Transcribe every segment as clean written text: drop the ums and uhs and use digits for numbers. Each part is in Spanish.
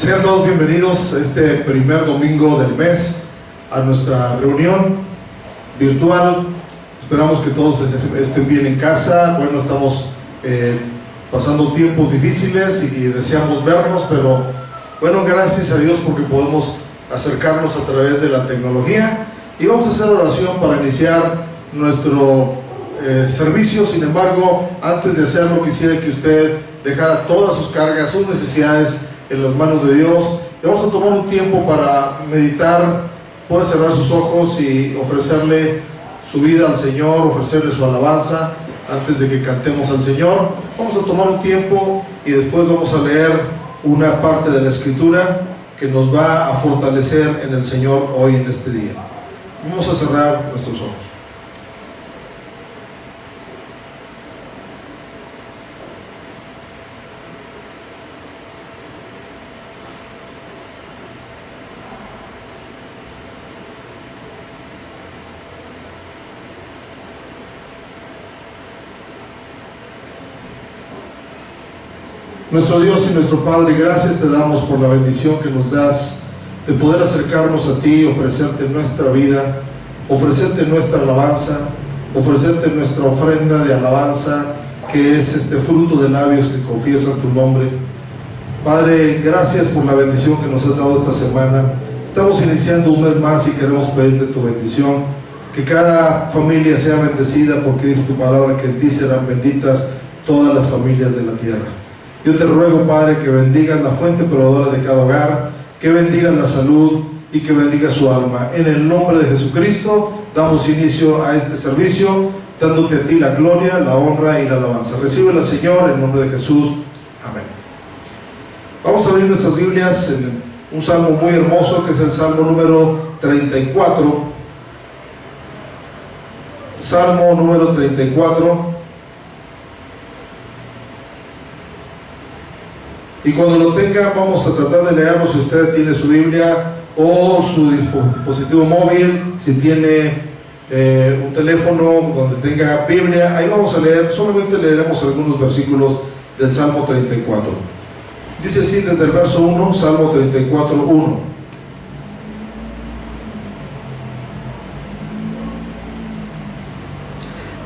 Sean todos bienvenidos este primer domingo del mes a nuestra reunión virtual. Esperamos que todos estén bien en casa. Bueno, estamos pasando tiempos difíciles y deseamos vernos, pero bueno, gracias a Dios porque podemos acercarnos a través de la tecnología. Y vamos a hacer oración para iniciar nuestro servicio. Sin embargo, antes de hacerlo, quisiera que usted dejara todas sus cargas, sus necesidades en las manos de Dios. Vamos a tomar un tiempo para meditar. Puede cerrar sus ojos y ofrecerle su vida al Señor, ofrecerle su alabanza antes de que cantemos al Señor. Vamos a tomar un tiempo y después vamos a leer una parte de la Escritura que nos va a fortalecer en el Señor hoy en este día. Vamos a cerrar nuestros ojos. Nuestro Dios y nuestro Padre, gracias te damos por la bendición que nos das de poder acercarnos a ti, ofrecerte nuestra vida, ofrecerte nuestra alabanza, ofrecerte nuestra ofrenda de alabanza, que es este fruto de labios que confiesan tu nombre. Padre, gracias por la bendición que nos has dado esta semana. Estamos iniciando un mes más y queremos pedirte tu bendición, que cada familia sea bendecida, porque dice tu palabra que en ti serán benditas todas las familias de la tierra. Yo te ruego, Padre, que bendigas la fuente proveedora de cada hogar, que bendigas la salud y que bendigas su alma. En el nombre de Jesucristo damos inicio a este servicio, dándote a ti la gloria, la honra y la alabanza. Recíbela, Señor, en nombre de Jesús. Amén. Vamos a abrir nuestras Biblias en un salmo muy hermoso, que es el Salmo número 34. Salmo número 34. Y cuando lo tenga, vamos a tratar de leerlo. Si usted tiene su Biblia o su dispositivo móvil, si tiene un teléfono donde tenga Biblia, ahí vamos a leer. Solamente leeremos algunos versículos del Salmo 34. Dice así desde el verso 1, Salmo 34, 1.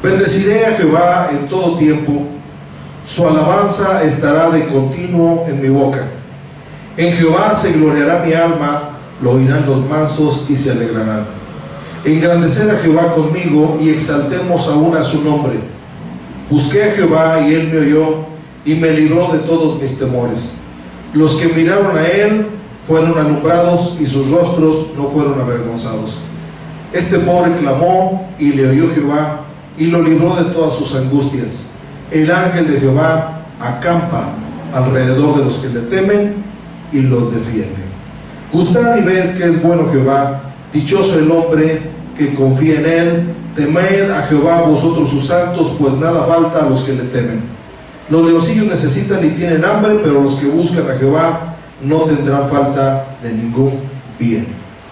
Bendeciré a Jehová en todo tiempo. Su alabanza estará de continuo en mi boca. En Jehová se gloriará mi alma, lo oirán los mansos y se alegrarán. Engrandeced a Jehová conmigo y exaltemos aún a su nombre. Busqué a Jehová y él me oyó y me libró de todos mis temores. Los que miraron a él fueron alumbrados y sus rostros no fueron avergonzados. Este pobre clamó y le oyó Jehová y lo libró de todas sus angustias. El ángel de Jehová acampa alrededor de los que le temen y los defiende. Gustad y ved que es bueno Jehová, dichoso el hombre que confía en él. Temed a Jehová vosotros sus santos, pues nada falta a los que le temen. Los leoncillos necesitan y tienen hambre, pero los que buscan a Jehová no tendrán falta de ningún bien.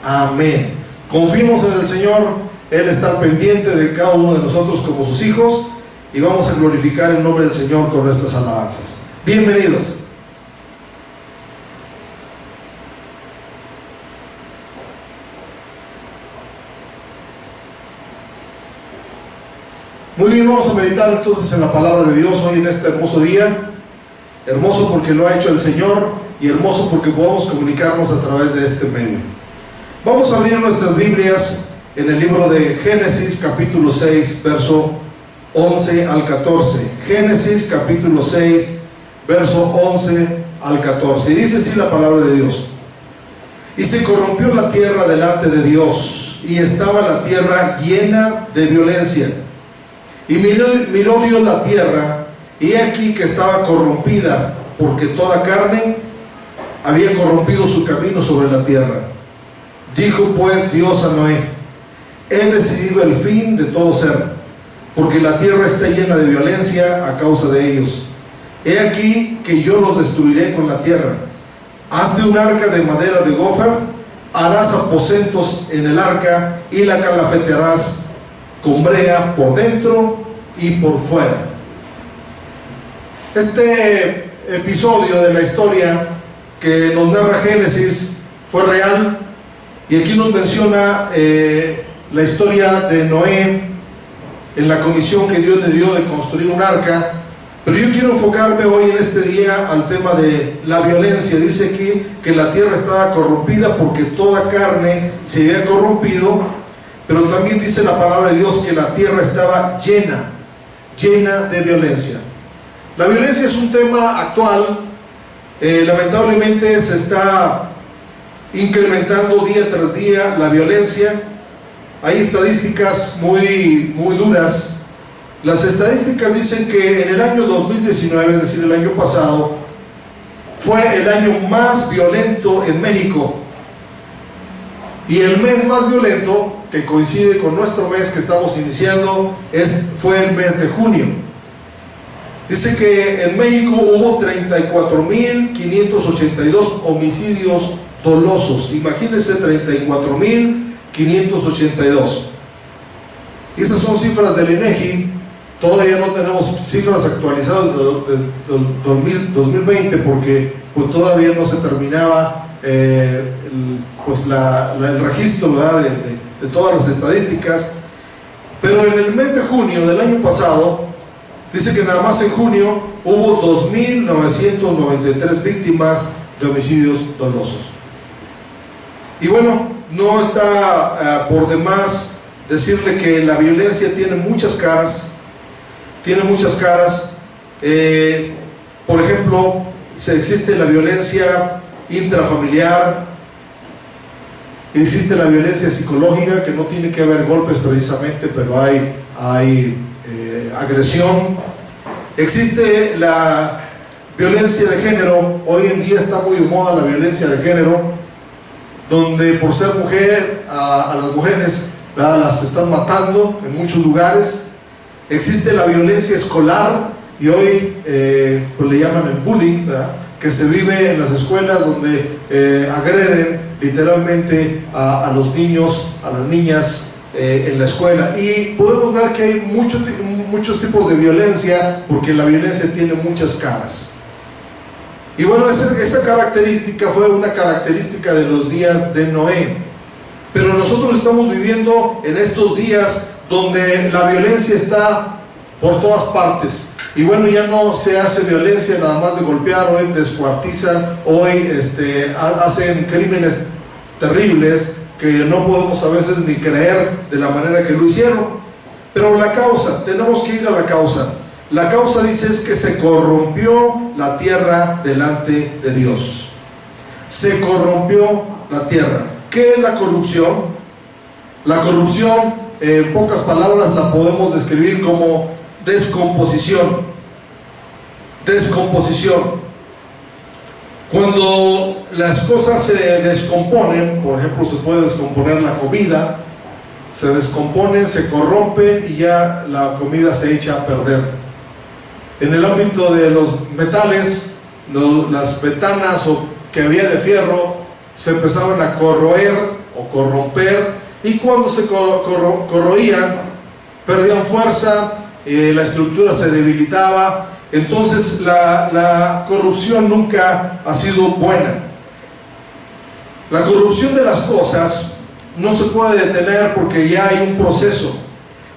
Amén. Confiemos en el Señor. Él está pendiente de cada uno de nosotros como sus hijos. Y vamos a glorificar el nombre del Señor con nuestras alabanzas. Bienvenidos. Muy bien, vamos a meditar entonces en la palabra de Dios hoy en este hermoso día. Hermoso porque lo ha hecho el Señor y hermoso porque podemos comunicarnos a través de este medio. Vamos a abrir nuestras Biblias en el libro de Génesis capítulo 6, verso 11 al 14. Génesis capítulo 6, verso 11 al 14. Y dice así la palabra de Dios. Y se corrompió la tierra delante de Dios, y estaba la tierra llena de violencia. Y miró Dios la tierra, y he aquí que estaba corrompida, porque toda carne había corrompido su camino sobre la tierra. Dijo pues Dios a Noé: he decidido el fin de todo ser, porque la tierra está llena de violencia a causa de ellos. He aquí que yo los destruiré con la tierra. Hazte un arca de madera de gofer, harás aposentos en el arca y la calafetearás con brea por dentro y por fuera. Este episodio de la historia que nos narra Génesis fue real, y aquí nos menciona la historia de Noé en la comisión que Dios le dio de construir un arca. Pero yo quiero enfocarme hoy en este día al tema de la violencia. Dice aquí que la tierra estaba corrompida porque toda carne se había corrompido, pero también dice la palabra de Dios que la tierra estaba llena de violencia. La violencia es un tema actual, lamentablemente se está incrementando día tras día la violencia. Hay estadísticas muy duras. Las estadísticas dicen que en el año 2019, es decir, el año pasado, fue el año más violento en México. Y el mes más violento, que coincide con nuestro mes que estamos iniciando, fue el mes de junio. Dice que en México hubo 34.582 homicidios dolosos. Imagínense, 34.582. Esas son cifras del INEGI. Todavía no tenemos cifras actualizadas del 2020 porque pues todavía no se terminaba el registro, ¿verdad?, de todas las estadísticas. Pero en el mes de junio del año pasado dice que nada más en junio hubo 2.993 víctimas de homicidios dolosos. Y bueno, no está por demás decirle que la violencia tiene muchas caras. Por ejemplo, existe la violencia intrafamiliar, existe la violencia psicológica, que no tiene que haber golpes precisamente, pero hay agresión. Existe la violencia de género. Hoy en día está muy de moda la violencia de género, donde por ser mujer a las mujeres, ¿verdad?, las están matando en muchos lugares. Existe la violencia escolar, y hoy pues le llaman el bullying, ¿verdad?, que se vive en las escuelas, donde agreden literalmente a los niños, a las niñas en la escuela. Y podemos ver que hay muchos tipos de violencia, porque la violencia tiene muchas caras. Y bueno, esa característica fue una característica de los días de Noé. Pero nosotros estamos viviendo en estos días donde la violencia está por todas partes. Y bueno, ya no se hace violencia nada más de golpear. Hoy descuartizan, hoy hacen crímenes terribles que no podemos a veces ni creer de la manera que lo hicieron. Pero la causa, tenemos que ir a la causa. La causa, dice, es que se corrompió la tierra delante de Dios. Se corrompió la tierra. ¿Qué es la corrupción? La corrupción, en pocas palabras, la podemos describir como descomposición. Descomposición. Cuando las cosas se descomponen, por ejemplo, se puede descomponer la comida, se descomponen, se corrompen y ya la comida se echa a perder. En el ámbito de los metales, las ventanas que había de fierro se empezaban a corroer o corromper, y cuando se corroían, perdían fuerza, la estructura se debilitaba. Entonces la corrupción nunca ha sido buena. La corrupción de las cosas no se puede detener porque ya hay un proceso,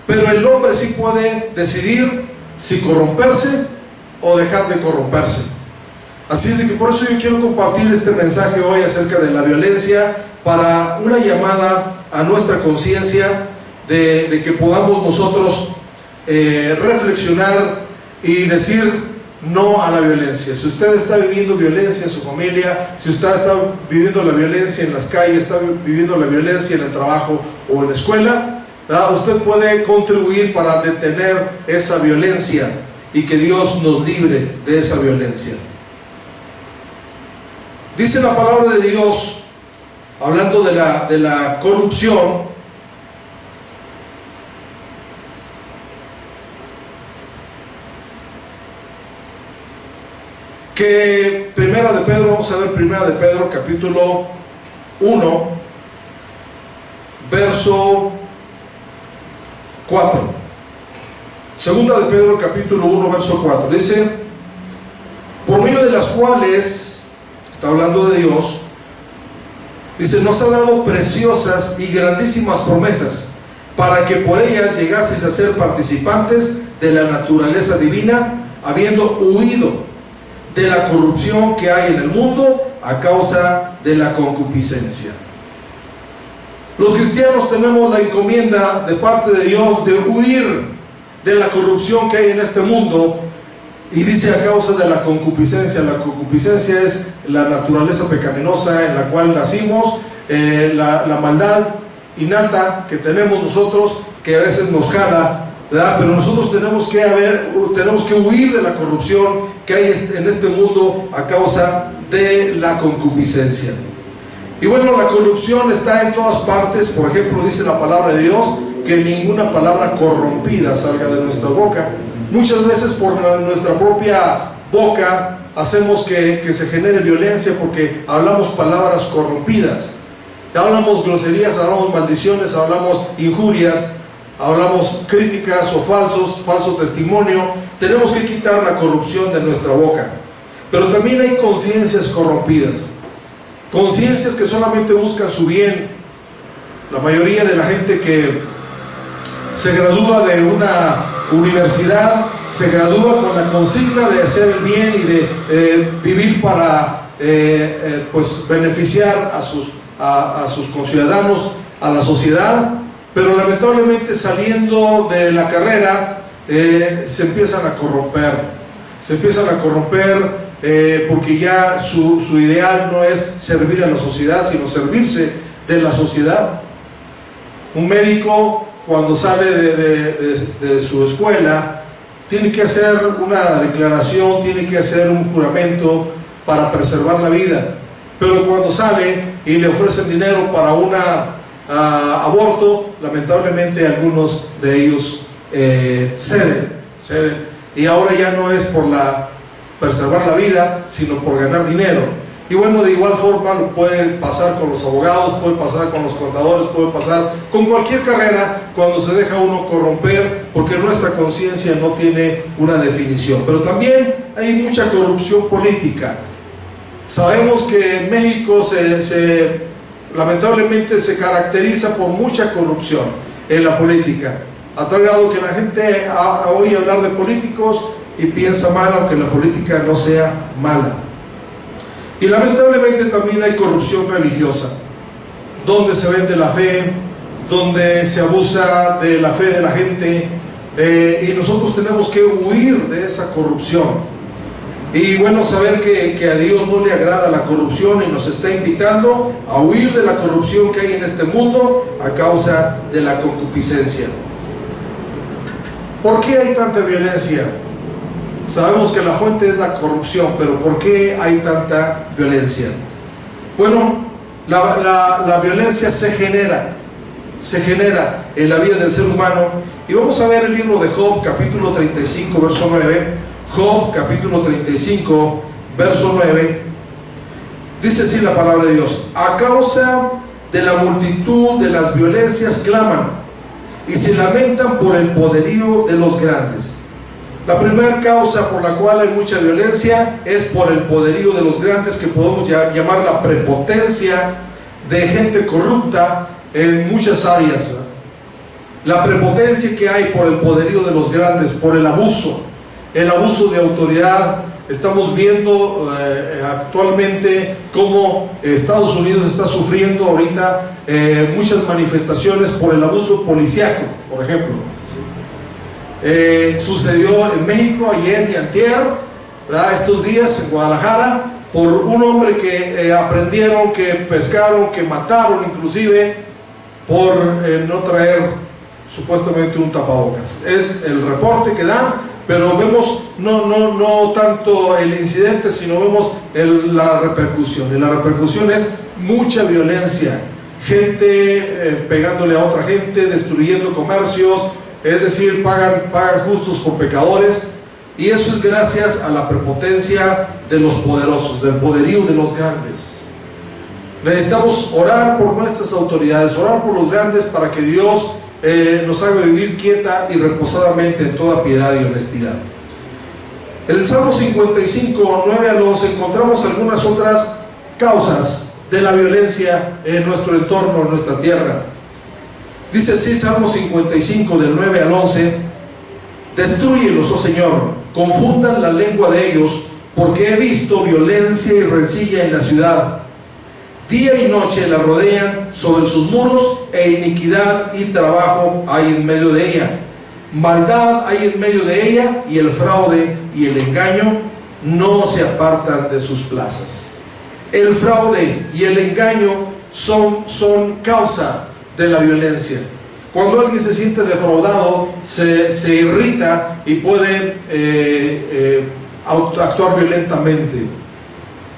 pero el hombre sí puede decidir si corromperse o dejar de corromperse. Así es de que por eso yo quiero compartir este mensaje hoy acerca de la violencia, para una llamada a nuestra conciencia de que podamos nosotros reflexionar y decir no a la violencia. Si usted está viviendo violencia en su familia, si usted está viviendo la violencia en las calles, está viviendo la violencia en el trabajo o en la escuela, ¿verdad?, usted puede contribuir para detener esa violencia y que Dios nos libre de esa violencia. Dice la palabra de Dios, hablando de la corrupción, que Primera de Pedro, vamos a ver Primera de Pedro capítulo 1, verso 4. Segunda de Pedro capítulo 1, verso 4. Dice: por medio de las cuales, está hablando de Dios, dice: nos ha dado preciosas y grandísimas promesas, para que por ellas llegaseis a ser participantes de la naturaleza divina, habiendo huido de la corrupción que hay en el mundo a causa de la concupiscencia. Los cristianos tenemos la encomienda de parte de Dios de huir de la corrupción que hay en este mundo, y dice a causa de la concupiscencia. La concupiscencia es la naturaleza pecaminosa en la cual nacimos, la maldad innata que tenemos nosotros, que a veces nos jala, ¿verdad? Pero nosotros tenemos que huir de la corrupción que hay en este mundo a causa de la concupiscencia. Y bueno, la corrupción está en todas partes. Por ejemplo, dice la palabra de Dios que ninguna palabra corrompida salga de nuestra boca. Muchas veces por nuestra propia boca hacemos que se genere violencia, porque hablamos palabras corrompidas. Hablamos groserías, hablamos maldiciones, hablamos injurias, hablamos críticas o falso testimonio. Tenemos que quitar la corrupción de nuestra boca. Pero también hay conciencias corrompidas, conciencias que solamente buscan su bien. La mayoría de la gente que se gradúa de una universidad se gradúa con la consigna de hacer el bien y de vivir para pues beneficiar a sus conciudadanos, a la sociedad, pero lamentablemente saliendo de la carrera se empiezan a corromper, porque ya su ideal no es servir a la sociedad, sino servirse de la sociedad. Un médico, cuando sale de su escuela, tiene que hacer una declaración, tiene que hacer un juramento para preservar la vida. Pero cuando sale y le ofrecen dinero para un aborto, lamentablemente algunos de ellos ceden. Y ahora ya no es por preservar la vida, sino por ganar dinero. Y bueno, de igual forma lo puede pasar con los abogados, puede pasar con los contadores, puede pasar con cualquier carrera, cuando se deja uno corromper, porque nuestra conciencia no tiene una definición. Pero también hay mucha corrupción política. Sabemos que México lamentablemente se caracteriza por mucha corrupción en la política, a tal grado que la gente oye hablar de políticos y piensa mal, aunque la política no sea mala. Y lamentablemente también hay corrupción religiosa, donde se vende la fe, donde se abusa de la fe de la gente, y nosotros tenemos que huir de esa corrupción. Y bueno, saber que a Dios no le agrada la corrupción, y nos está invitando a huir de la corrupción que hay en este mundo a causa de la concupiscencia. ¿Por qué hay tanta violencia? Sabemos que la fuente es la corrupción, pero ¿por qué hay tanta violencia? Bueno, la violencia se genera en la vida del ser humano. Y vamos a ver el libro de Job, capítulo 35, verso 9. Job, capítulo 35, verso 9. Dice así la palabra de Dios: a causa de la multitud de las violencias claman, y se lamentan por el poderío de los grandes. La primera causa por la cual hay mucha violencia es por el poderío de los grandes, que podemos llamar la prepotencia de gente corrupta en muchas áreas. La prepotencia que hay por el poderío de los grandes, por el abuso de autoridad. Estamos viendo actualmente cómo Estados Unidos está sufriendo ahorita muchas manifestaciones por el abuso policíaco, por ejemplo. Sucedió en México ayer y antier, ¿verdad? Estos días en Guadalajara, por un hombre que aprendieron, que pescaron, que mataron inclusive por no traer supuestamente un tapabocas. Es el reporte que dan, pero vemos no tanto el incidente, sino vemos la repercusión. Y la repercusión es mucha violencia, gente pegándole a otra gente, destruyendo comercios. Es decir, pagan justos por pecadores, y eso es gracias a la prepotencia de los poderosos, del poderío de los grandes. Necesitamos orar por nuestras autoridades, orar por los grandes, para que Dios nos haga vivir quieta y reposadamente en toda piedad y honestidad. En el Salmo 55, 9 al 11, encontramos algunas otras causas de la violencia en nuestro entorno, en nuestra tierra. Dice así Salmo 55 del 9 al 11: destrúyelos, oh Señor, confundan la lengua de ellos, porque he visto violencia y rencilla en la ciudad. Día y noche la rodean sobre sus muros, e iniquidad y trabajo hay en medio de ella. Maldad hay en medio de ella, y el fraude y el engaño no se apartan de sus plazas. El fraude y el engaño son causa de la violencia. Cuando alguien se siente defraudado, se irrita y puede actuar violentamente.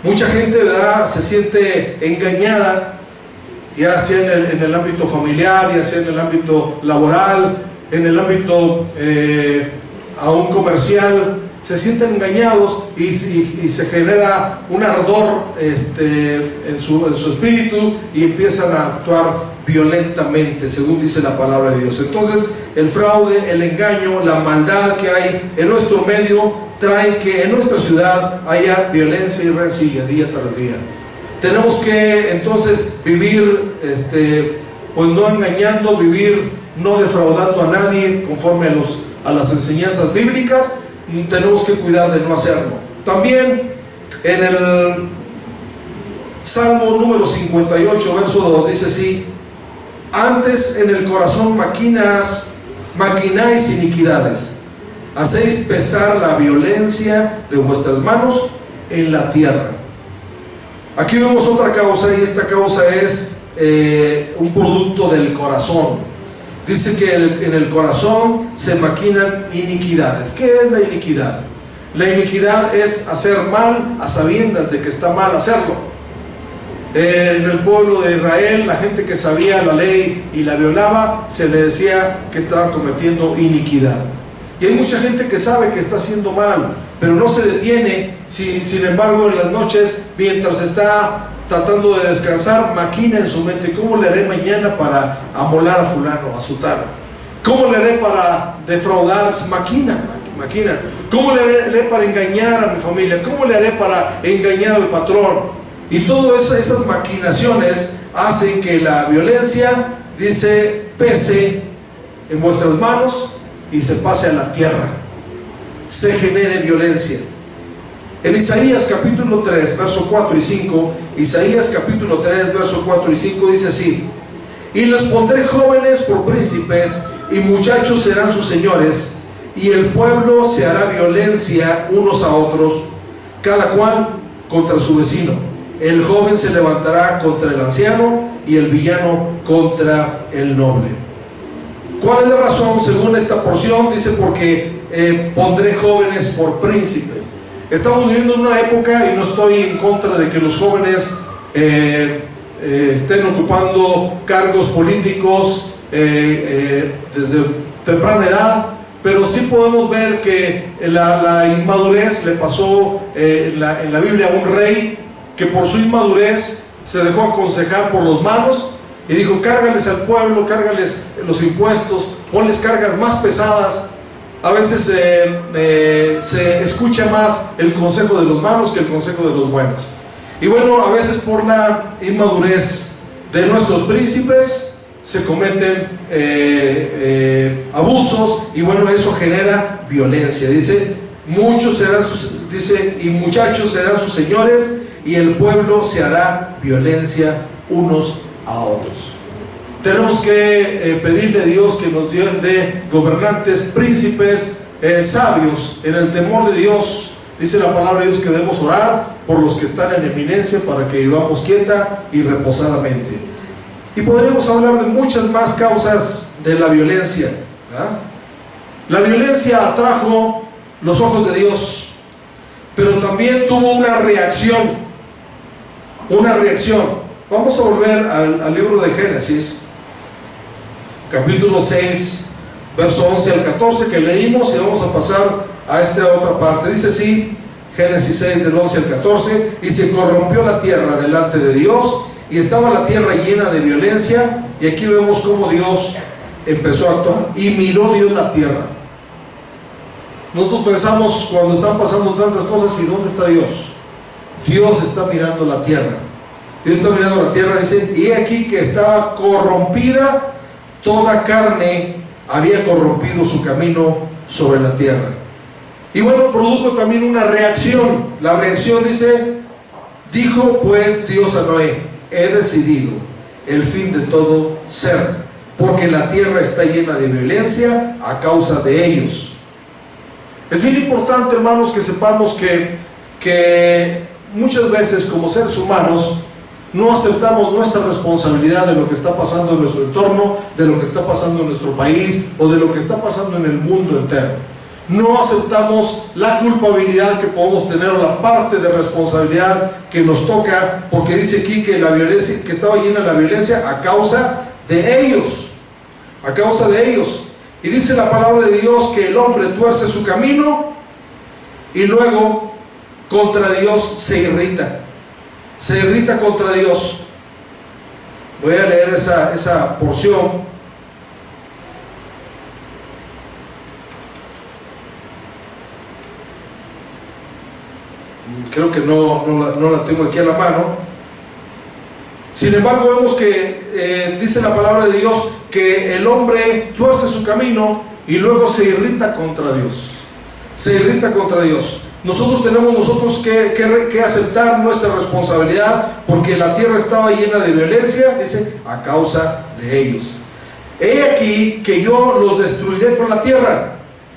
Mucha gente, ¿verdad?, se siente engañada, ya sea en el ámbito familiar, ya sea en el ámbito laboral, en el ámbito aún comercial. Se sienten engañados y se genera un ardor en su espíritu, y empiezan a actuar violentamente, según dice la palabra de Dios. Entonces, el fraude, el engaño, la maldad que hay en nuestro medio traen que en nuestra ciudad haya violencia y rencilla día tras día. Tenemos que entonces vivir pues no engañando, vivir no defraudando a nadie, conforme a las enseñanzas bíblicas. Tenemos que cuidar de no hacerlo. También en el Salmo número 58, verso 2, dice así: antes en el corazón maquináis iniquidades, hacéis pesar la violencia de vuestras manos en la tierra. Aquí vemos otra causa, y esta causa es un producto del corazón. Dice que en el corazón se maquinan iniquidades. ¿Qué es la iniquidad? La iniquidad es hacer mal a sabiendas de que está mal hacerlo. En el pueblo de Israel, la gente que sabía la ley y la violaba, se le decía que estaba cometiendo iniquidad. Y hay mucha gente que sabe que está haciendo mal, pero no se detiene. Sin embargo, en las noches, mientras está tratando de descansar, maquina en su mente: ¿cómo le haré mañana para amolar a fulano, a sutano? ¿Cómo le haré para defraudar? Maquina. ¿Cómo le haré para engañar a mi familia? ¿Cómo le haré para engañar al patrón? Y todas esas maquinaciones hacen que la violencia, dice, pese en vuestras manos y se pase a la tierra, se genere violencia. En Isaías capítulo 3, verso 4 y 5, Isaías capítulo 3, verso 4 y 5 dice así: y les pondré jóvenes por príncipes, y muchachos serán sus señores, y el pueblo se hará violencia unos a otros, cada cual contra su vecino. El joven se levantará contra el anciano, y el villano contra el noble. ¿Cuál es la razón según esta porción? Dice: porque pondré jóvenes por príncipes. Estamos viviendo en una época, y no estoy en contra de que los jóvenes estén ocupando cargos políticos desde temprana edad, pero sí podemos ver que la inmadurez le pasó en la Biblia a un rey que por su inmadurez se dejó aconsejar por los malos y dijo: cárgales al pueblo, cárgales los impuestos, ponles cargas más pesadas. A veces se escucha más el consejo de los malos que el consejo de los buenos. Y bueno, a veces por la inmadurez de nuestros príncipes se cometen abusos, y bueno, eso genera violencia. Dice: muchos serán y muchachos serán sus señores, y el pueblo se hará violencia unos a otros. Tenemos que pedirle a Dios que nos dé gobernantes, príncipes sabios en el temor de Dios. Dice la palabra de Dios que debemos orar por los que están en eminencia, para que vivamos quieta y reposadamente. Y podríamos hablar de muchas más causas de la violencia, ¿verdad? La violencia atrajo los ojos de Dios, pero también tuvo una reacción. Vamos a volver al libro de Génesis, capítulo 6, verso 11 al 14, que leímos, y vamos a pasar a esta otra parte. Dice así, Génesis 6, del 11 al 14: y se corrompió la tierra delante de Dios, y estaba la tierra llena de violencia. Y aquí vemos cómo Dios empezó a actuar. Y miró Dios la tierra. Nosotros pensamos, cuando están pasando tantas cosas: ¿y dónde está Dios? Dios está mirando la tierra. Dios está mirando la tierra, dice, y aquí que estaba corrompida, toda carne había corrompido su camino sobre la tierra. Y bueno, produjo también una reacción. La reacción dice, dijo pues Dios a Noé, he decidido el fin de todo ser, porque la tierra está llena de violencia a causa de ellos. Es bien importante, hermanos, que sepamos que muchas veces como seres humanos no aceptamos nuestra responsabilidad de lo que está pasando en nuestro entorno, de lo que está pasando en nuestro país o de lo que está pasando en el mundo entero. No aceptamos la culpabilidad que podemos tener o la parte de responsabilidad que nos toca, porque dice aquí que la violencia, que estaba llena de la violencia a causa de ellos, a causa de ellos. Y dice la palabra de Dios que el hombre tuerce su camino y luego contra Dios se irrita contra Dios. Voy a leer esa porción. Creo que no la tengo aquí a la mano. Sin embargo, vemos que dice la palabra de Dios que el hombre tuerce su camino y luego se irrita contra Dios. Se irrita contra Dios. Nosotros tenemos que aceptar nuestra responsabilidad, porque la tierra estaba llena de violencia, dice, a causa de ellos. He aquí que yo los destruiré con la tierra.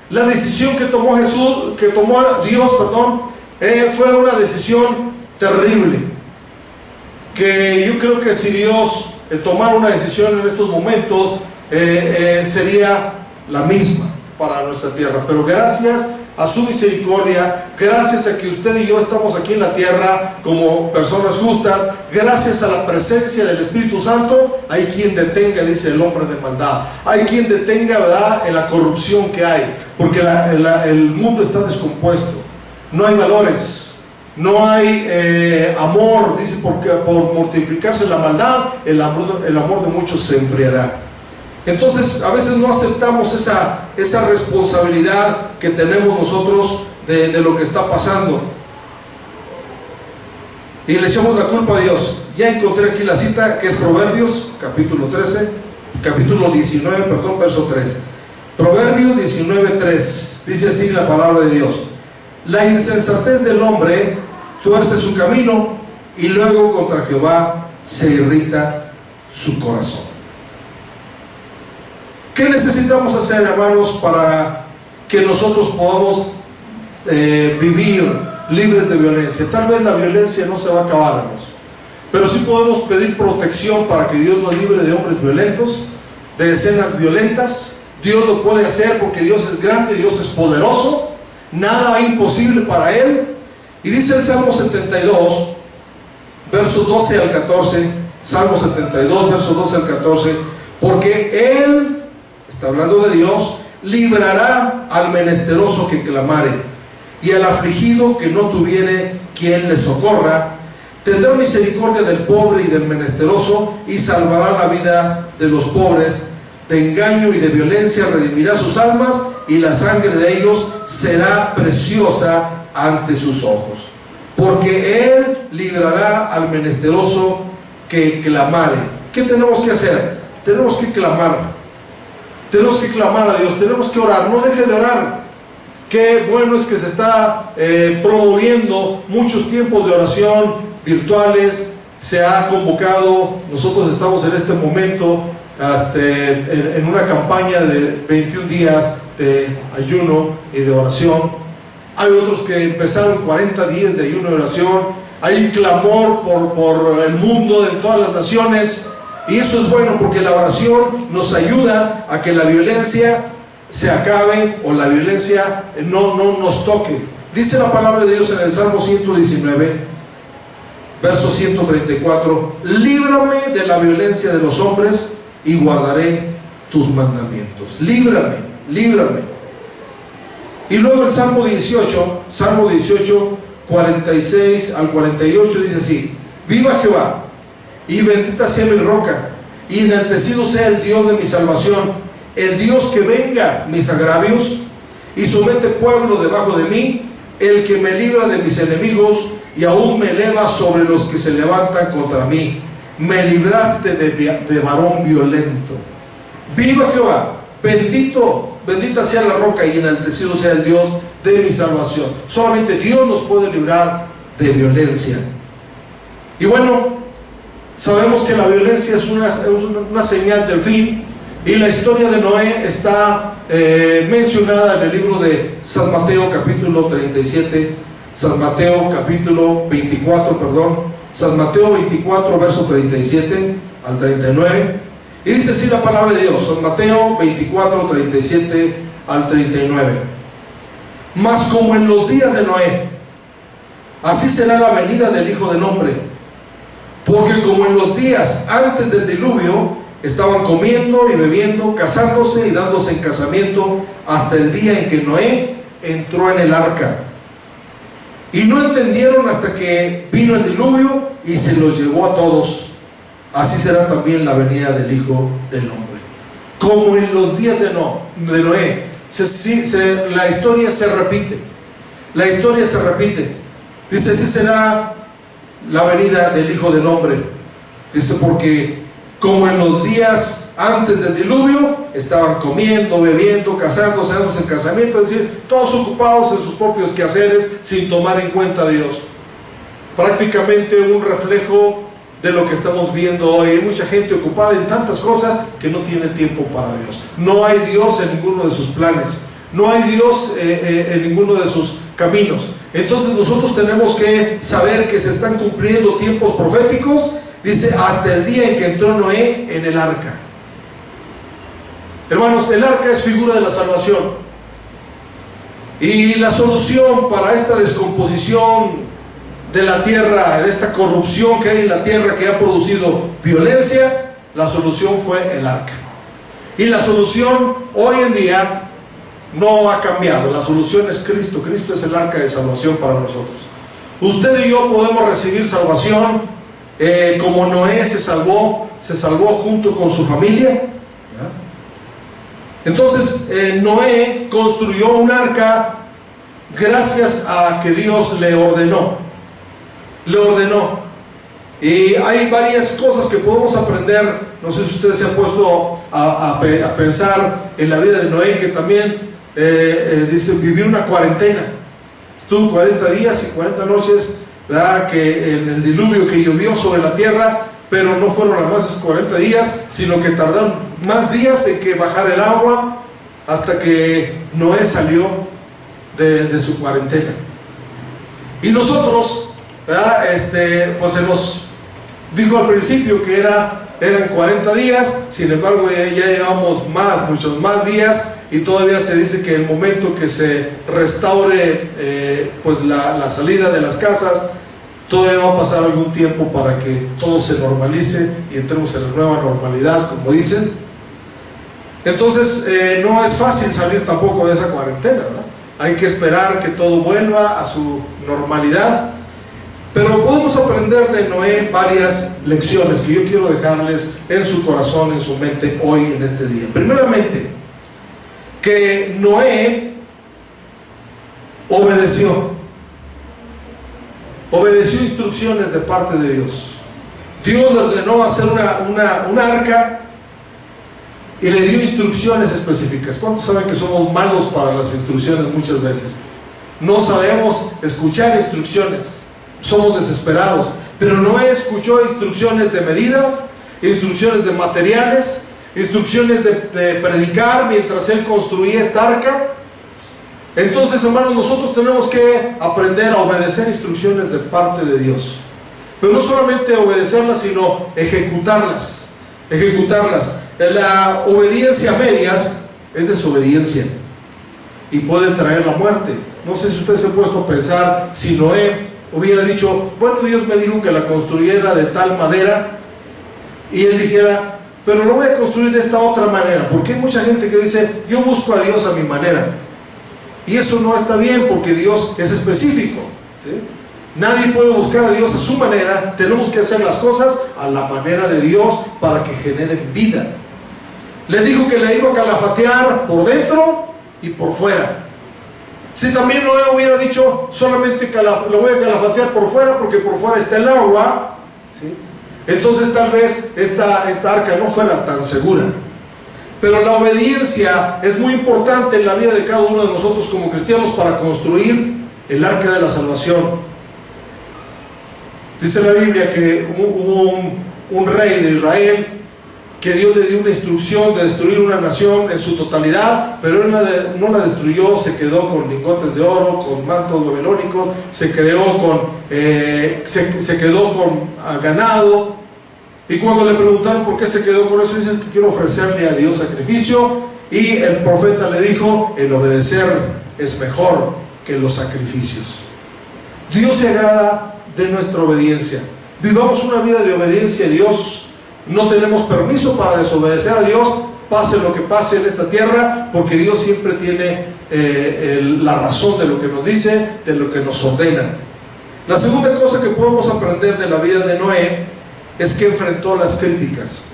La decisión que tomó Dios, fue una decisión terrible, que yo creo que si Dios tomara una decisión en estos momentos, sería la misma para nuestra tierra. Pero gracias a su misericordia, gracias a que usted y yo estamos aquí en la tierra como personas justas, gracias a la presencia del Espíritu Santo, hay quien detenga, dice el hombre de maldad, hay quien detenga, ¿verdad?, en la corrupción que hay, porque el mundo está descompuesto, no hay valores, no hay amor, dice, porque por mortificarse la maldad, el amor de muchos se enfriará. Entonces a veces no aceptamos esa responsabilidad que tenemos nosotros de lo que está pasando, y le echamos la culpa a Dios. Ya encontré aquí la cita, que es Proverbios capítulo 19, verso 13. Proverbios 19:3 dice así la palabra de Dios: la insensatez del hombre tuerce su camino y luego contra Jehová se irrita su corazón. ¿Qué necesitamos hacer, hermanos, para que nosotros podamos vivir libres de violencia? Tal vez la violencia no se va a acabar, hermanos, pero sí podemos pedir protección para que Dios nos libre de hombres violentos, de escenas violentas. Dios lo puede hacer porque Dios es grande, Dios es poderoso, nada es imposible para Él. Y dice el Salmo 72, versos 12 al 14, Salmo 72, versos 12 al 14, porque Él, está hablando de Dios, librará al menesteroso que clamare, y al afligido que no tuviere quien le socorra. Tendrá misericordia del pobre y del menesteroso, y salvará la vida de los pobres. De engaño y de violencia redimirá sus almas, y la sangre de ellos será preciosa ante sus ojos. Porque Él librará al menesteroso que clamare. ¿Qué tenemos que hacer? Tenemos que clamar. Tenemos que clamar a Dios, tenemos que orar. No deje de orar. Qué bueno es que se está promoviendo muchos tiempos de oración virtuales. Se ha convocado, nosotros estamos en este momento en una campaña de 21 días de ayuno y de oración. Hay otros que empezaron 40 días de ayuno y oración. Hay clamor por el mundo, de todas las naciones. Y eso es bueno, porque la oración nos ayuda a que la violencia se acabe, o la violencia no nos toque. Dice la palabra de Dios en el Salmo 119, verso 134: líbrame de la violencia de los hombres y guardaré tus mandamientos. Líbrame, líbrame. Y luego el Salmo 18, 46 al 48 dice así: viva Jehová, y bendita sea mi roca, y enaltecido sea el Dios de mi salvación, el Dios que venga mis agravios y somete pueblo debajo de mí, el que me libra de mis enemigos y aún me elevas sobre los que se levantan contra mí. Me libraste de varón violento. Viva Jehová, bendita sea la roca y enaltecido sea el Dios de mi salvación. Solamente Dios nos puede librar de violencia. Y bueno, sabemos que la violencia es una señal del fin, y la historia de Noé está mencionada en el libro de San Mateo capítulo 37, San Mateo capítulo 24, San Mateo 24 verso 37 al 39, y dice así la palabra de Dios, San Mateo 24, 37 al 39. Mas como en los días de Noé, así será la venida del Hijo del Hombre, porque como en los días antes del diluvio, estaban comiendo y bebiendo, casándose y dándose en casamiento, hasta el día en que Noé entró en el arca. Y no entendieron hasta que vino el diluvio y se los llevó a todos. Así será también la venida del Hijo del Hombre. Como en los días de Noé, la historia se repite. La historia se repite. Dice, así será la venida del Hijo del Hombre. Dice, porque como en los días antes del diluvio, estaban comiendo, bebiendo, casándose, dándose en casamiento, es decir, todos ocupados en sus propios quehaceres, sin tomar en cuenta a Dios. Prácticamente un reflejo de lo que estamos viendo hoy. Hay mucha gente ocupada en tantas cosas que no tiene tiempo para Dios. No hay Dios en ninguno de sus planes, no hay Dios en ninguno de sus caminos. Entonces nosotros tenemos que saber que se están cumpliendo tiempos proféticos. Dice, hasta el día en que entró Noé en el arca. Hermanos, el arca es figura de la salvación. Y la solución para esta descomposición de la tierra, de esta corrupción que hay en la tierra que ha producido violencia, la solución fue el arca. Y la solución hoy en día no ha cambiado. La solución es Cristo. Cristo es el arca de salvación para nosotros. Usted y yo podemos recibir salvación como Noé se salvó junto con su familia. ¿Ya? Entonces Noé construyó un arca gracias a que Dios le ordenó. Y hay varias cosas que podemos aprender. No sé si ustedes se han puesto a pensar en la vida de Noé, que también dice, vivió una cuarentena. Estuvo 40 días y 40 noches, ¿verdad?, que en el diluvio que llovió sobre la tierra, pero no fueron nada más 40 días, sino que tardaron más días en que bajara el agua hasta que Noé salió de su cuarentena. Y nosotros, ¿verdad?, pues se nos dijo al principio que eran 40 días, sin embargo ya llevamos muchos más días, y todavía se dice que el momento que se restaure pues la salida de las casas, todavía va a pasar algún tiempo para que todo se normalice y entremos en la nueva normalidad, como dicen. Entonces no es fácil salir tampoco de esa cuarentena, ¿verdad? Hay que esperar que todo vuelva a su normalidad. Pero podemos aprender de Noé varias lecciones que yo quiero dejarles en su corazón, en su mente hoy, en este día. Primeramente, que Noé obedeció instrucciones de parte de Dios. Dios le ordenó hacer un arca y le dio instrucciones específicas. ¿Cuántos saben que somos malos para las instrucciones muchas veces? No sabemos escuchar instrucciones, somos desesperados. Pero Noé escuchó instrucciones de medidas, instrucciones de materiales, instrucciones de predicar mientras él construía esta arca. Entonces, hermanos, nosotros tenemos que aprender a obedecer instrucciones de parte de Dios, pero no solamente obedecerlas, sino ejecutarlas. La obediencia a medias es desobediencia y puede traer la muerte. No sé si usted se ha puesto a pensar, si Noé hubiera dicho, bueno, Dios me dijo que la construyera de tal madera, y él dijera, pero lo voy a construir de esta otra manera, porque hay mucha gente que dice, yo busco a Dios a mi manera, y eso no está bien, porque Dios es específico, ¿sí? Nadie puede buscar a Dios a su manera. Tenemos que hacer las cosas a la manera de Dios para que generen vida. Le dijo que le iba a calafatear por dentro y por fuera. Si también Noé hubiera dicho, solamente lo voy a calafatear por fuera porque por fuera está el agua, ¿sí?, entonces tal vez esta arca no fuera tan segura. Pero la obediencia es muy importante en la vida de cada uno de nosotros como cristianos para construir el arca de la salvación. Dice la Biblia que hubo un rey de Israel que Dios le dio una instrucción de destruir una nación en su totalidad, pero él no la destruyó, se quedó con lingotes de oro, con mantos babilónicos, se quedó con ganado. Y cuando le preguntaron por qué se quedó con eso, dice que quiero ofrecerle a Dios sacrificio. Y el profeta le dijo, el obedecer es mejor que los sacrificios. Dios se agrada de nuestra obediencia. Vivamos una vida de obediencia a Dios. No tenemos permiso para desobedecer a Dios, pase lo que pase en esta tierra, porque Dios siempre tiene la razón de lo que nos dice, de lo que nos ordena. La segunda cosa que podemos aprender de la vida de Noé es que enfrentó las críticas.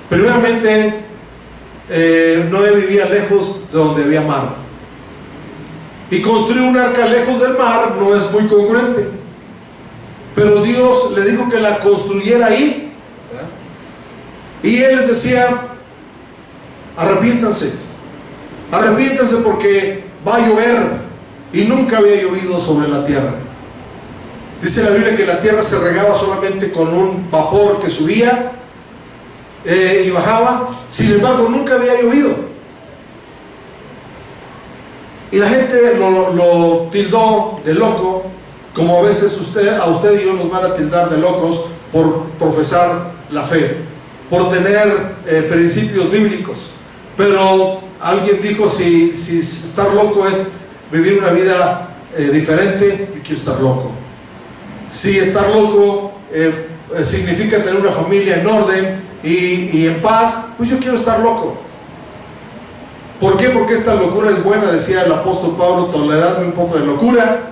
Primeramente, Noé vivía lejos de donde había mar, y construir un arca lejos del mar no es muy congruente, pero Dios le dijo que la construyera ahí. Y él les decía, arrepiéntanse porque va a llover, y nunca había llovido sobre la tierra. Dice la Biblia que la tierra se regaba solamente con un vapor que subía y bajaba. Sin embargo, nunca había llovido. Y la gente lo tildó de loco, como a veces a usted y yo nos van a tildar de locos por profesar la fe, por tener principios bíblicos. Pero alguien dijo, si estar loco es vivir una vida diferente, yo quiero estar loco. Si estar loco significa tener una familia en orden y en paz, pues yo quiero estar loco. ¿Por qué? Porque esta locura es buena, decía el apóstol Pablo, toleradme un poco de locura.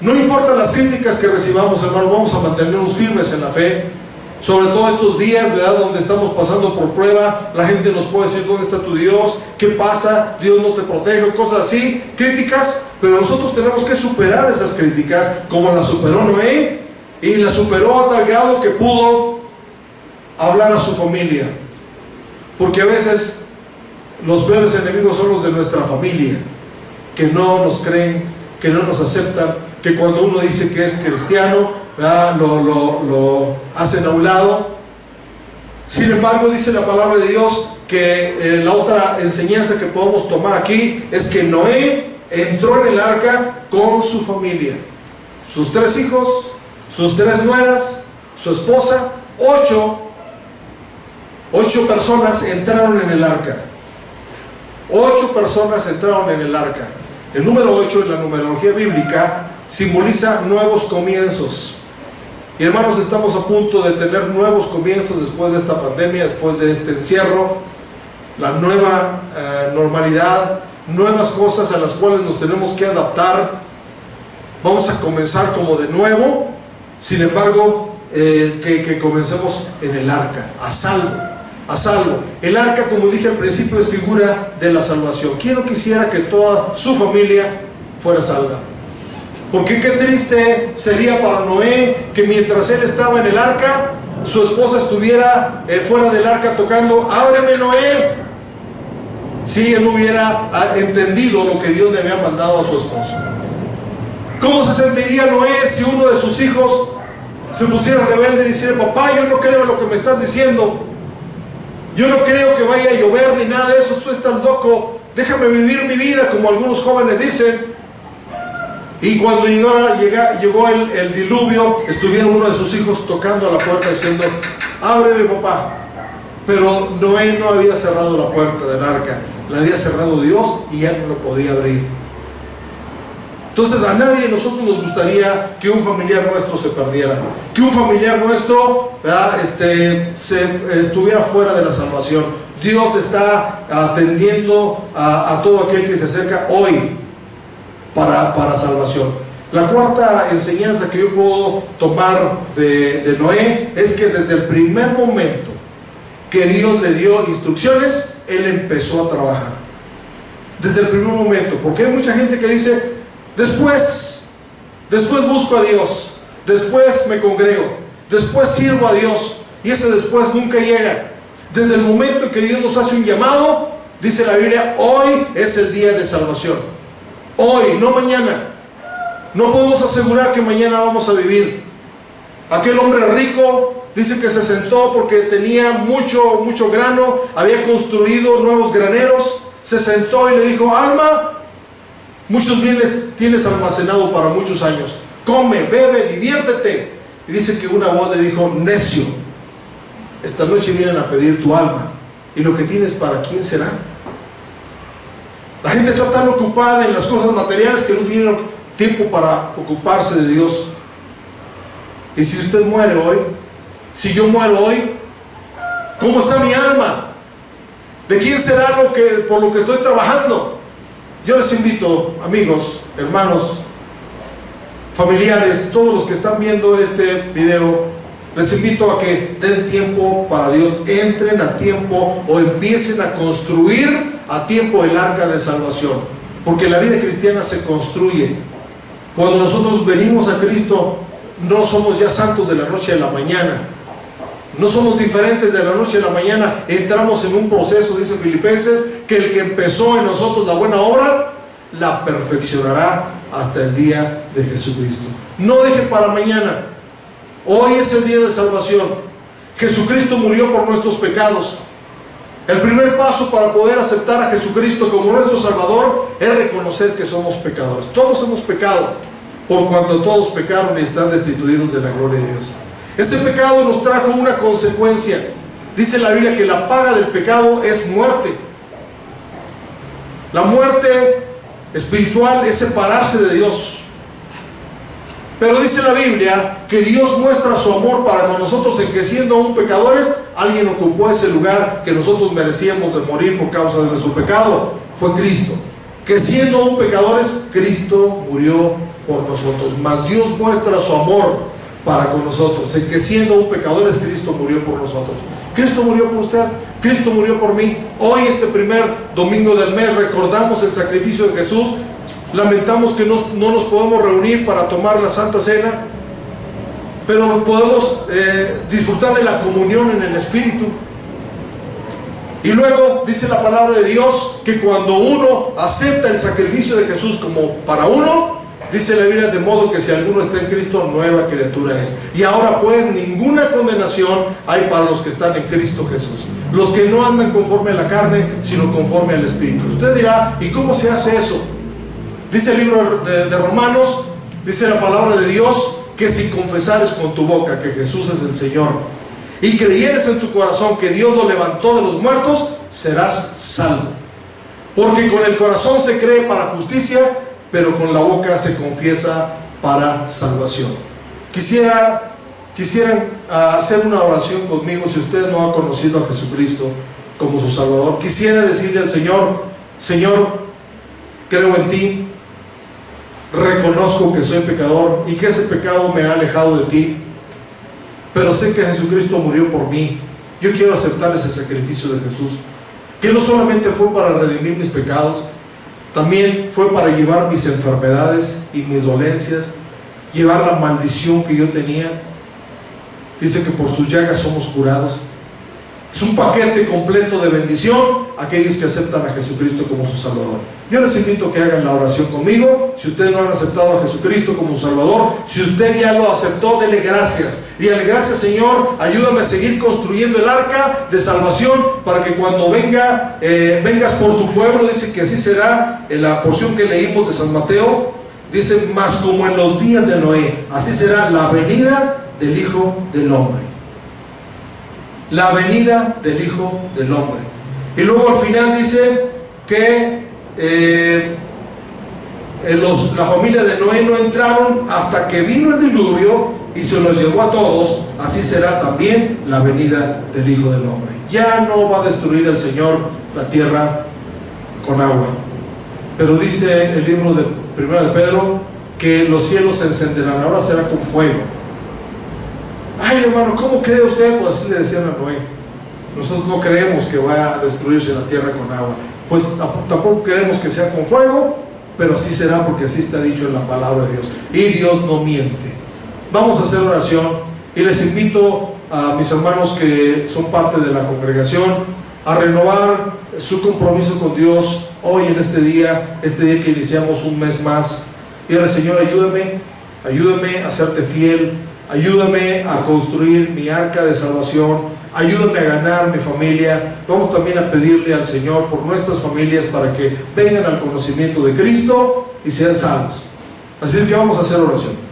No importa las críticas que recibamos, hermano, vamos a mantenernos firmes en la fe. Sobre todo estos días, ¿verdad?, donde estamos pasando por prueba, la gente nos puede decir, ¿dónde está tu Dios? ¿Qué pasa? Dios no te protege, cosas así, críticas. Pero nosotros tenemos que superar esas críticas, como las superó Noé, y las superó a tal grado que pudo hablar a su familia. Porque a veces los peores enemigos son los de nuestra familia, que no nos creen, que no nos aceptan, que cuando uno dice que es cristiano, lo hacen a un lado. Sin embargo, dice la palabra de Dios que la otra enseñanza que podemos tomar aquí es que Noé entró en el arca con su familia, sus 3 hijos, sus 3 nueras, su esposa. 8 personas entraron en el arca. 8 personas entraron en el arca. El número 8 en la numerología bíblica simboliza nuevos comienzos. Y hermanos, estamos a punto de tener nuevos comienzos después de esta pandemia, después de este encierro, la nueva normalidad, nuevas cosas a las cuales nos tenemos que adaptar. Vamos a comenzar como de nuevo. Sin embargo, que comencemos en el arca, a salvo. El arca, como dije al principio, es figura de la salvación. ¿Quién no quisiera que toda su familia fuera salva? Porque qué triste sería para Noé que mientras él estaba en el arca, su esposa estuviera fuera del arca tocando, ábreme, Noé, si él no hubiera entendido lo que Dios le había mandado a su esposo. ¿Cómo se sentiría Noé si uno de sus hijos se pusiera rebelde y dijera, papá, yo no creo en lo que me estás diciendo, yo no creo que vaya a llover ni nada de eso, tú estás loco, déjame vivir mi vida, como algunos jóvenes dicen? Y cuando llegó el diluvio, estuviera uno de sus hijos tocando a la puerta diciendo, ábreme, papá. Pero Noé no había cerrado la puerta del arca, la había cerrado Dios y él no lo podía abrir. Entonces a nadie de nosotros nos gustaría que un familiar nuestro se perdiera, que un familiar nuestro estuviera fuera de la salvación. Dios está atendiendo a todo aquel que se acerca hoy para salvación. La cuarta enseñanza que yo puedo tomar de Noé es que desde el primer momento que Dios le dio instrucciones, él empezó a trabajar. desde el primer momento, porque hay mucha gente que dice, después busco a Dios, después me congrego, después sirvo a Dios, y ese después nunca llega. Desde el momento en que Dios nos hace un llamado, dice la Biblia, hoy es el día de salvación. Hoy, no mañana. No podemos asegurar que mañana vamos a vivir. Aquel hombre rico dice que se sentó porque tenía mucho grano, había construido nuevos graneros, se sentó y le dijo, alma, muchos bienes tienes almacenado para muchos años, come, bebe, diviértete. Y dice que una voz le dijo, necio, esta noche vienen a pedir tu alma, y lo que tienes, ¿para quién será? La gente está tan ocupada en las cosas materiales que no tienen tiempo para ocuparse de Dios. Y si usted muere hoy, si yo muero hoy, ¿cómo está mi alma? ¿De quién será por lo que estoy trabajando? Yo les invito, amigos, hermanos, familiares, todos los que están viendo este video, les invito a que den tiempo para Dios, entren a tiempo o empiecen a construir a tiempo el arca de salvación, porque la vida cristiana se construye. Cuando nosotros venimos a Cristo, no somos ya santos de la noche a la mañana, no somos diferentes de la noche a la mañana, entramos en un proceso, dice Filipenses, que el que empezó en nosotros la buena obra, la perfeccionará hasta el día de Jesucristo. No deje para mañana, hoy es el día de salvación. Jesucristo murió por nuestros pecados. El primer paso para poder aceptar a Jesucristo como nuestro Salvador es reconocer que somos pecadores. Todos hemos pecado, por cuanto todos pecaron y están destituidos de la gloria de Dios. Ese pecado nos trajo una consecuencia. Dice la Biblia que la paga del pecado es muerte. La muerte espiritual es separarse de Dios. Pero dice la Biblia que Dios muestra su amor para con nosotros en que siendo aún pecadores, alguien ocupó ese lugar que nosotros merecíamos de morir por causa de nuestro pecado. Fue Cristo. Que siendo aún pecadores, Cristo murió por nosotros. Mas Dios muestra su amor para con nosotros en que siendo aún pecadores, Cristo murió por nosotros. Cristo murió por usted, Cristo murió por mí. Hoy, este primer domingo del mes, recordamos el sacrificio de Jesús. Lamentamos que no nos podemos reunir para tomar la Santa Cena, pero podemos disfrutar de la comunión en el Espíritu. Y luego dice la palabra de Dios que cuando uno acepta el sacrificio de Jesús como para uno, dice la Biblia, de modo que si alguno está en Cristo, nueva criatura es. Y ahora pues ninguna condenación hay para los que están en Cristo Jesús, los que no andan conforme a la carne, sino conforme al Espíritu. Usted dirá, ¿y cómo se hace eso? Dice el libro de Romanos, dice la palabra de Dios, que si confesares con tu boca que Jesús es el Señor y creyeres en tu corazón que Dios lo levantó de los muertos, serás salvo. Porque con el corazón se cree para justicia, pero con la boca se confiesa para salvación. Quisieran hacer una oración conmigo si usted no ha conocido a Jesucristo como su Salvador. Quisiera decirle al Señor, Señor, creo en ti, reconozco que soy pecador y que ese pecado me ha alejado de ti, pero sé que Jesucristo murió por mí. Yo quiero aceptar ese sacrificio de Jesús, que no solamente fue para redimir mis pecados, también fue para llevar mis enfermedades y mis dolencias, llevar la maldición que yo tenía. Dice que por sus llagas somos curados. Es un paquete completo de bendición a aquellos que aceptan a Jesucristo como su Salvador. Yo les invito a que hagan la oración conmigo. Si ustedes no han aceptado a Jesucristo como su Salvador, si usted ya lo aceptó, dele gracias. Dígale, gracias Señor, ayúdame a seguir construyendo el arca de salvación para que cuando vengas por tu pueblo, dice que así será. En la porción que leímos de San Mateo, dice, más como en los días de Noé, así será la venida del Hijo del Hombre. La venida del Hijo del Hombre. Y luego al final dice que la familia de Noé no entraron hasta que vino el diluvio y se los llevó a todos. Así será también la venida del Hijo del Hombre. Ya no va a destruir el Señor la tierra con agua, pero dice el libro de Primera de Pedro que los cielos se encenderán, ahora será con fuego. Ay, hermano, ¿cómo cree usted? Pues así le decían a Noé. Nosotros no creemos que vaya a destruirse la tierra con agua. pues tampoco queremos que sea con fuego, pero así será porque así está dicho en la palabra de Dios, y Dios no miente. Vamos a hacer oración y les invito a mis hermanos que son parte de la congregación a renovar su compromiso con Dios hoy en este día que iniciamos un mes más. Y ahora, Señor, ayúdame a serte fiel, ayúdame a construir mi arca de salvación, ayúdame a ganar mi familia. Vamos también a pedirle al Señor por nuestras familias para que vengan al conocimiento de Cristo y sean salvos. Así que vamos a hacer oración.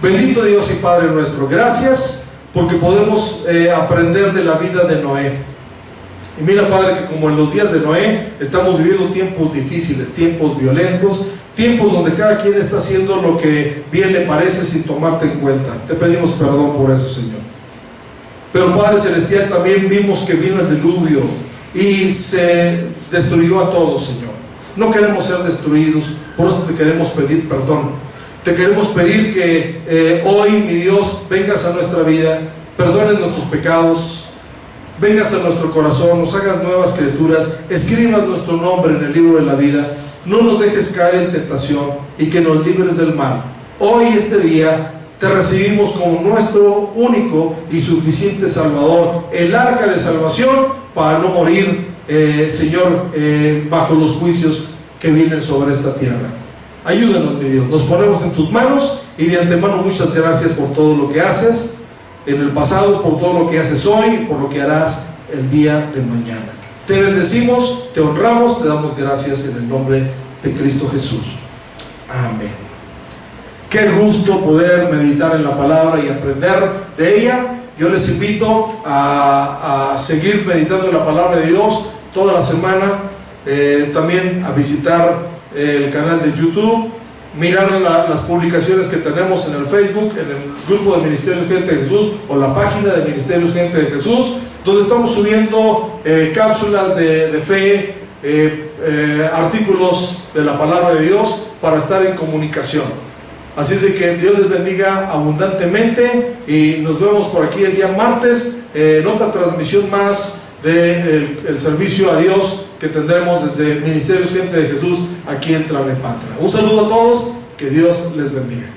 Bendito Dios y Padre nuestro, gracias porque podemos aprender de la vida de Noé. Y mira, Padre, que como en los días de Noé estamos viviendo tiempos difíciles, tiempos violentos, tiempos donde cada quien está haciendo lo que bien le parece sin tomarte en cuenta. Te pedimos perdón por eso, Señor. Pero Padre Celestial, también vimos que vino el diluvio y se destruyó a todos, Señor. No queremos ser destruidos, por eso te queremos pedir perdón. Te queremos pedir que hoy, mi Dios, vengas a nuestra vida, perdones nuestros pecados, vengas a nuestro corazón, nos hagas nuevas criaturas, escribas nuestro nombre en el libro de la vida, no nos dejes caer en tentación y que nos libres del mal. Hoy, este día, te recibimos como nuestro único y suficiente Salvador, el arca de salvación para no morir, Señor, bajo los juicios que vienen sobre esta tierra. Ayúdanos, mi Dios, nos ponemos en tus manos y de antemano muchas gracias por todo lo que haces en el pasado, por todo lo que haces hoy, por lo que harás el día de mañana. Te bendecimos, te honramos, te damos gracias en el nombre de Cristo Jesús. Amén. Qué gusto poder meditar en la palabra y aprender de ella. Yo les invito a seguir meditando en la palabra de Dios toda la semana, también a visitar el canal de YouTube, mirar las publicaciones que tenemos en el Facebook, en el grupo de Ministerios Gente de Jesús o la página de Ministerios Gente de Jesús, donde estamos subiendo cápsulas de fe, artículos de la palabra de Dios para estar en comunicación. Así es de que Dios les bendiga abundantemente y nos vemos por aquí el día martes en otra transmisión más del servicio a Dios que tendremos desde Ministerios Gente de Jesús aquí en Tlalnepantla. Un saludo a todos, que Dios les bendiga.